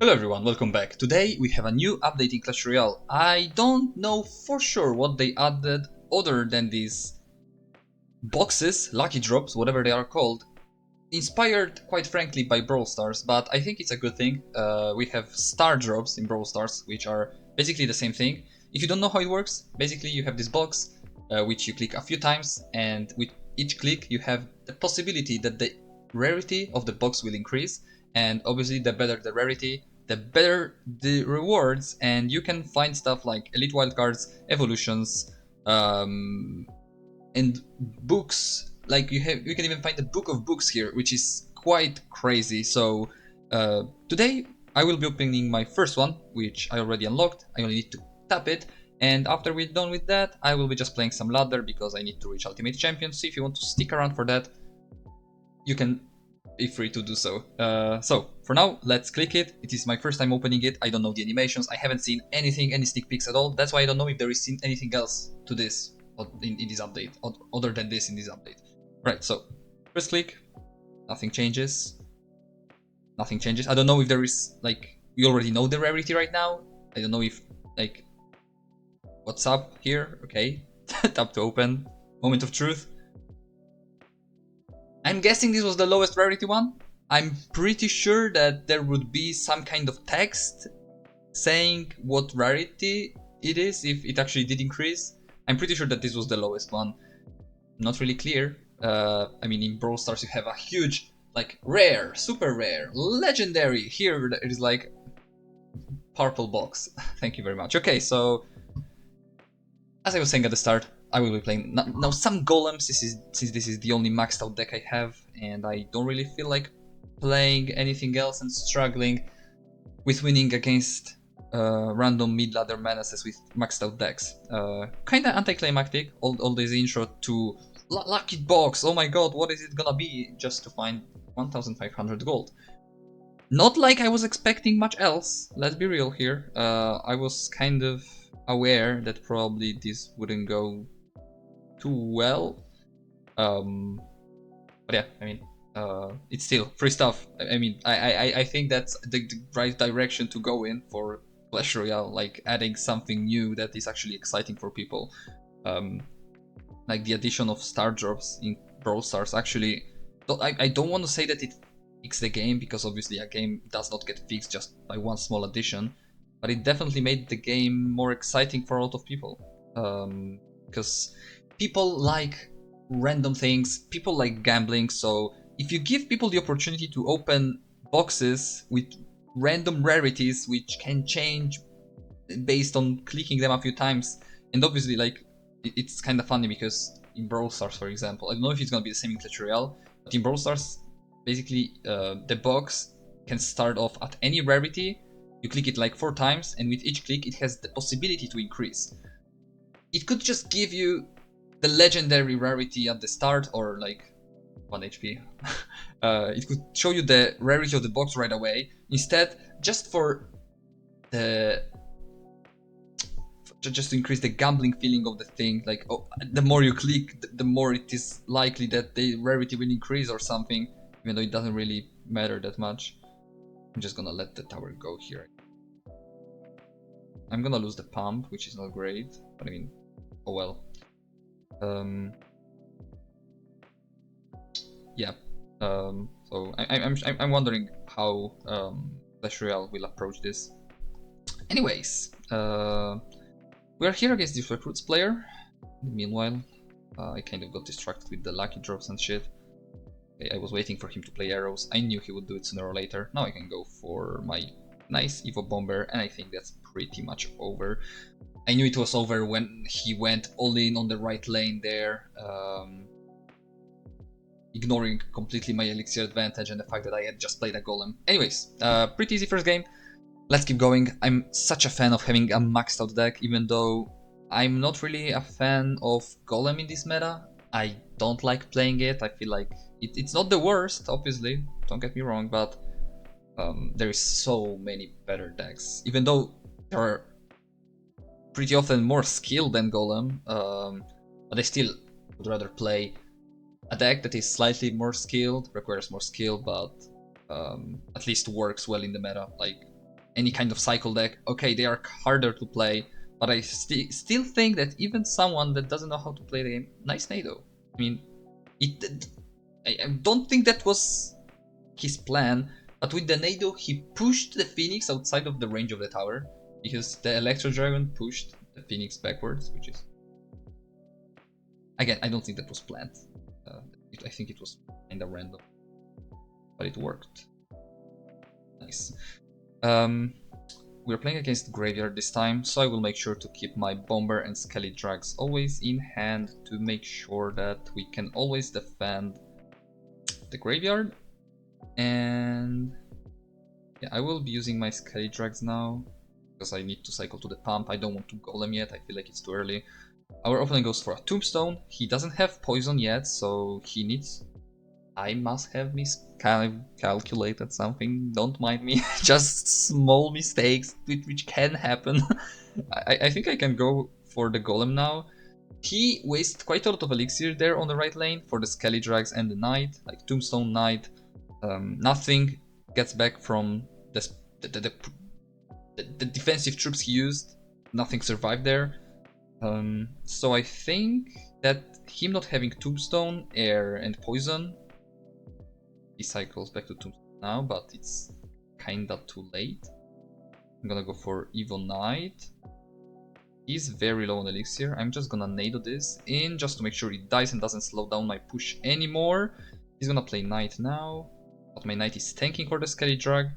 Hello everyone, welcome back. Today we have a new update in Clash Royale. I don't know for sure what they added other than these boxes, lucky drops, whatever they are called. Inspired, quite frankly, by Brawl Stars, but I think it's a good thing. We have star drops in Brawl Stars, which are basically the same thing. If you don't know how it works, basically you have this box, which you click a few times, and with each click you have the possibility that the rarity of the box will increase, and obviously the better the rarity, the better the rewards, and you can find stuff like Elite Wildcards, Evolutions, and books. Like you can even find the book of books here, which is quite crazy. So today I will be opening my first one, which I already unlocked. I only need to tap it, and after we're done with that, I will be just playing some ladder because I need to reach Ultimate Champion. So if you want to stick around for that, you can be free to do so. So for now, let's click it. It is my first time opening it. I don't know the animations. I haven't seen anything, any sneak peeks at all. That's why I don't know if there is anything else to this in this update, other than this in this update. Right, so first click, nothing changes. Nothing changes. I don't know if there is, like, we already know the rarity right now. I don't know if, like, what's up here? Okay, tap to open. Moment of truth. I'm guessing this was the lowest rarity one. I'm pretty sure that there would be some kind of text saying what rarity it is if it actually did increase. I'm pretty sure that this was the lowest one. Not really clear. I mean, in Brawl Stars you have a huge, like, rare, super rare, legendary. Here it is like purple box. Thank you very much. Okay, so as I was saying at the start, I will be playing now some golems. Since this is the only maxed out deck I have, and I don't really feel like playing anything else and struggling with winning against random mid ladder menaces with maxed out decks. Kinda anticlimactic. All this intro to lucky box. Oh my god, what is it gonna be? Just to find 1,500 gold. Not like I was expecting much else. Let's be real here. I was kind of aware that probably this wouldn't go too well. But yeah, I mean, it's still free stuff. I mean, I think that's the right direction to go in for Clash Royale, like adding something new that is actually exciting for people. Like the addition of star drops in Brawl Stars. Actually, I don't want to say that it fixed the game, because obviously a game does not get fixed just by one small addition, but it definitely made the game more exciting for a lot of people. Because people like random things, people like gambling, so if you give people the opportunity to open boxes with random rarities which can change based on clicking them a few times, and obviously, like, it's kind of funny because in Brawl Stars, for example, I don't know if it's gonna be the same in Clash Royale, but in Brawl Stars, basically, the box can start off at any rarity. You click it like 4 times, and with each click, it has the possibility to increase. It could just give you the legendary rarity at the start, or like 1 HP. It could show you the rarity of the box right away. Instead, just for the just to increase the gambling feeling of the thing, like, oh, the more you click, the more it is likely that the rarity will increase or something, even though it doesn't really matter that much. I'm just gonna let the tower go here. I'm gonna lose the pump, which is not great, but I mean, oh well. Yeah. So I'm wondering how Clash Royale will approach this. Anyways, we are here against this recruits player. Meanwhile, I kind of got distracted with the lucky drops and shit. Okay, I was waiting for him to play arrows. I knew he would do it sooner or later. Now I can go for my nice Evo Bomber, and I think that's pretty much over. I knew it was over when he went all in on the right lane there, ignoring completely my elixir advantage and the fact that I had just played a golem. Anyways, pretty easy first game. Let's keep going. I'm such a fan of having a maxed out deck, even though I'm not really a fan of golem in this meta. I don't like playing it. I feel like it's not the worst, obviously, don't get me wrong, but there is so many better decks. Even though there are pretty often more skill than golem, but I still would rather play a deck that is slightly more skilled, requires more skill, but at least works well in the meta. Like, any kind of cycle deck, okay, they are harder to play, but I still think that even someone that doesn't know how to play the game, nice Nado. I mean, I don't think that was his plan, but with the Nado, he pushed the Phoenix outside of the range of the tower, because the Electro Dragon pushed the Phoenix backwards, which is... Again, I don't think that was planned. I think it was kinda random, but it worked. Nice. We're playing against Graveyard this time, so I will make sure to keep my Bomber and Skelly Drags always in hand to make sure that we can always defend the Graveyard. And yeah, I will be using my Skelly Drags now, because I need to cycle to the pump. I don't want to Golem yet, I feel like it's too early. Our opponent goes for a Tombstone. He doesn't have Poison yet, so he needs... I must have miscalculated something, don't mind me. Just small mistakes which can happen. I think I can go for the Golem now. He wastes quite a lot of elixir there on the right lane for the Skelly Drags and the Knight, like Tombstone, Knight. Nothing gets back from the defensive troops he used. Nothing survived there. So I think that him not having Tombstone, Air, and Poison, he cycles back to Tombstone now, but it's kinda too late. I'm gonna go for Evil Knight. He's very low on elixir. I'm just gonna Nado this in just to make sure he dies and doesn't slow down my push anymore. He's gonna play Knight now, but my Knight is tanking for the Skelly Drag.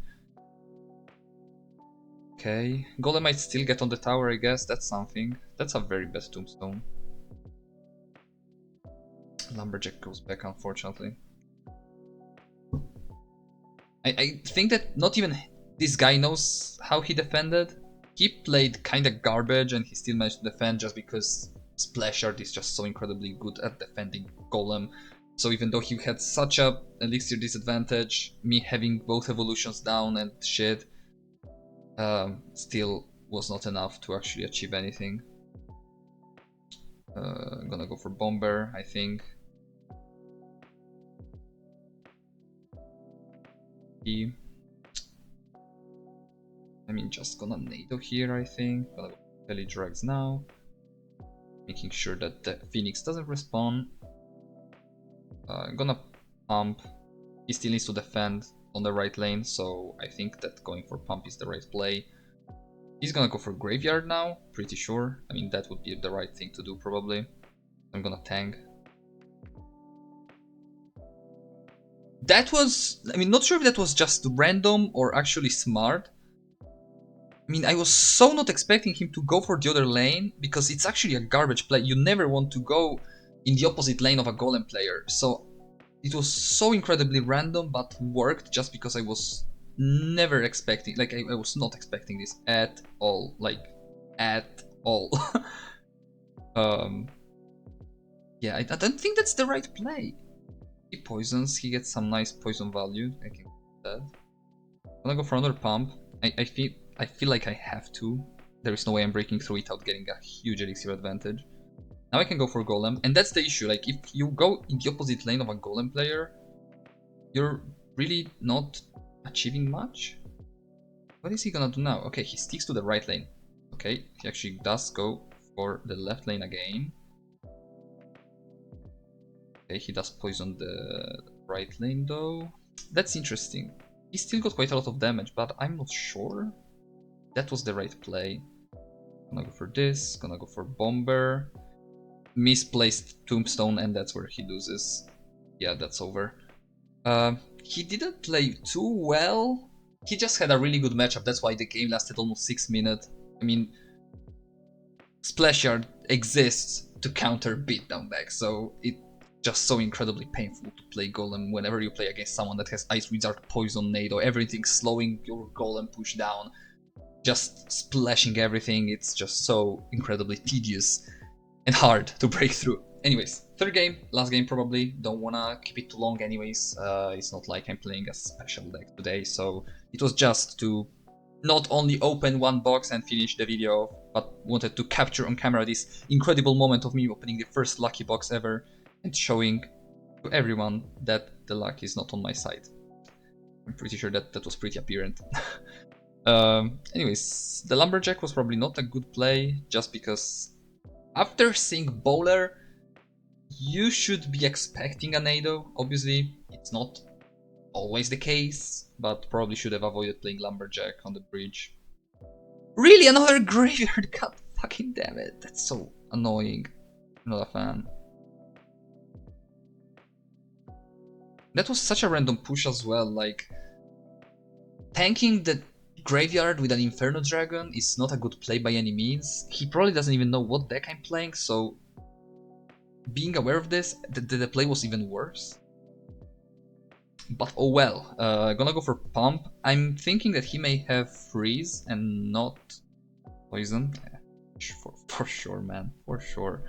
Okay, Golem might still get on the tower, I guess. That's something. That's a very bad Tombstone. Lumberjack goes back, unfortunately. I think that not even this guy knows how he defended. He played kinda garbage and he still managed to defend just because Splashard is just so incredibly good at defending Golem. So even though he had such a elixir disadvantage, me having both evolutions down and shit, still was not enough to actually achieve anything. I'm gonna go for Bomber, I think. Just gonna Nado here, I think. Gonna go Skelly Drags now. Making sure that the Phoenix doesn't respawn. Gonna pump. He still needs to defend on the right lane, so I think that going for pump is the right play. He's gonna go for Graveyard now, pretty sure. That would be the right thing to do, probably. I'm gonna tank. That was... not sure if that was just random or actually smart. I was so not expecting him to go for the other lane, because it's actually a garbage play. You never want to go in the opposite lane of a Golem player. So it was so incredibly random, but worked just because I was never expecting... I was not expecting this at all. At all. Yeah, I don't think that's the right play. He poisons, he gets some nice poison value. I can do that. I'm gonna go for another pump. I feel like I have to. There is no way I'm breaking through without getting a huge elixir advantage. Now I can go for Golem, and that's the issue. If you go in the opposite lane of a Golem player, you're really not achieving much. What is he gonna do now? Okay, he sticks to the right lane. Okay, he actually does go for the left lane again. Okay, he does poison the right lane though. That's interesting. He still got quite a lot of damage, but I'm not sure that was the right play. Gonna go for this, gonna go for Bomber. Misplaced Tombstone, and that's where he loses. Yeah, that's over. He didn't play too well. He just had a really good matchup, that's why the game lasted almost 6 minutes. Splashard exists to counter beatdown decks, so it's just so incredibly painful to play Golem whenever you play against someone that has Ice Wizard, Poison, Nado, everything slowing your Golem push down. Just splashing everything, it's just so incredibly tedious and hard to break through. Anyways, third game, last game probably, don't wanna keep it too long anyways. It's not like I'm playing a special deck today, so it was just to not only open one box and finish the video, but wanted to capture on camera this incredible moment of me opening the first lucky box ever and showing to everyone that the luck is not on my side. I'm pretty sure that was pretty apparent. Anyways, the Lumberjack was probably not a good play, just because after seeing Bowler, you should be expecting a Nado. Obviously, it's not always the case, but probably should have avoided playing Lumberjack on the bridge. Really, another graveyard cut? Fucking damn it, that's so annoying. Not a fan. That was such a random push as well, like... tanking the graveyard with an Inferno Dragon is not a good play by any means. He probably doesn't even know what deck I'm playing, so... being aware of this, the play was even worse. But oh well, gonna go for Pump. I'm thinking that he may have Freeze and not Poison. For sure, man, for sure.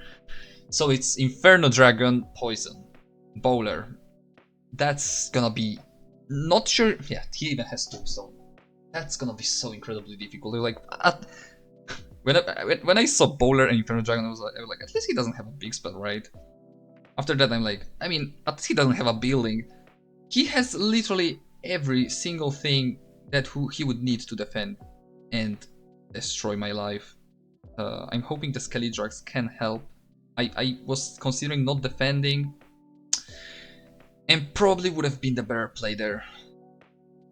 So it's Inferno Dragon, Poison, Bowler. That's gonna be... not sure... yeah, he even has two, so... that's gonna be so incredibly difficult. Like, when I saw Bowler and Inferno Dragon, I was like, at least he doesn't have a big spell, right? After that, I'm like, I mean, at least he doesn't have a building. He has literally every single thing that he would need to defend and destroy my life. I'm hoping the Skellydrags can help. I was considering not defending, and probably would have been the better play there.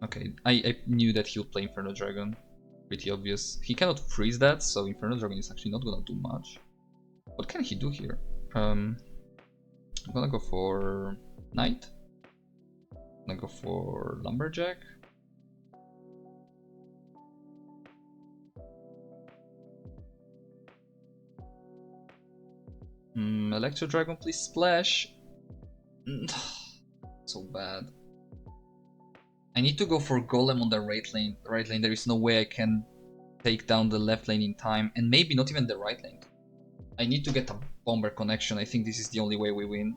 Okay, I knew that he'll play Inferno Dragon. Pretty obvious. He cannot freeze that, so Inferno Dragon is actually not gonna do much. What can he do here? I'm gonna go for Knight. I'm gonna go for Lumberjack. Electro Dragon, please splash. So bad. I need to go for Golem on the right lane. There is no way I can take down the left lane in time, and maybe not even the right lane. I need to get a Bomber connection. I think this is the only way we win.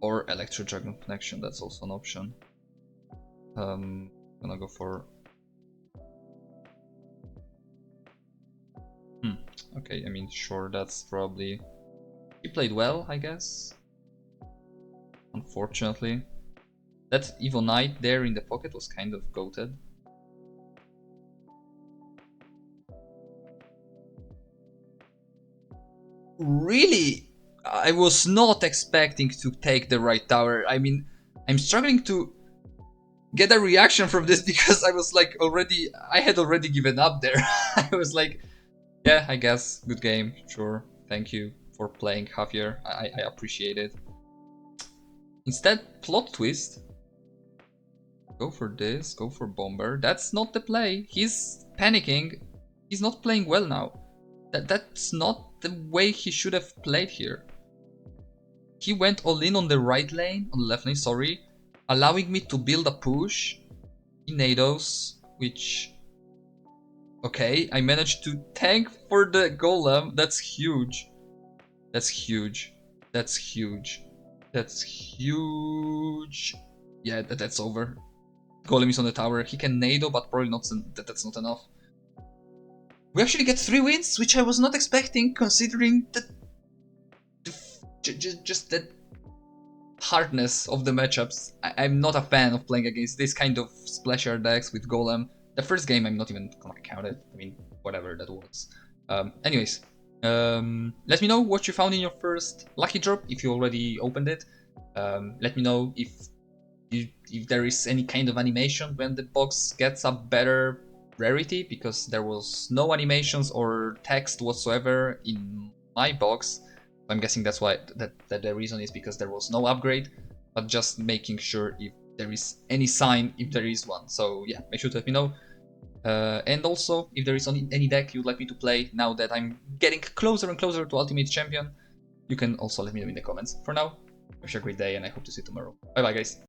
Or Electro Dragon connection, that's also an option. Gonna go for... okay, I mean, sure, that's probably... he played well, I guess. Unfortunately. That Evo Knight there in the pocket was kind of goated. Really? I was not expecting to take the right tower. I mean, I'm struggling to get a reaction from this because I was like I had already given up there. I was like, yeah, I guess, good game, sure, thank you for playing, Javier, I appreciate it. Instead, plot twist. Go for this, go for Bomber. That's not the play. He's panicking. He's not playing well now. That's not the way he should have played here. He went all in on the right lane, on the left lane, sorry, allowing me to build a push in Nados, which... okay, I managed to tank for the Golem. That's huge. That's huge. That's huge. That's huge. Yeah, that's over. Golem is on the tower. He can Nado, but probably not. That's not enough. We actually get 3 wins, which I was not expecting, considering just the hardness of the matchups. I'm not a fan of playing against this kind of splasher decks with Golem. The first game, I'm not even gonna count it. I mean, whatever that was. Anyways, let me know what you found in your first lucky drop if you already opened it. Let me know if there is any kind of animation when the box gets a better rarity, because there was no animations or text whatsoever in my box. I'm guessing that's why that the reason is because there was no upgrade, but just making sure if there is any sign, if there is one. So yeah, make sure to let me know. And also, if there is any deck you'd like me to play now that I'm getting closer and closer to Ultimate Champion, you can also let me know in the comments. For now, wish you a great day, and I hope to see you tomorrow. Bye bye, guys.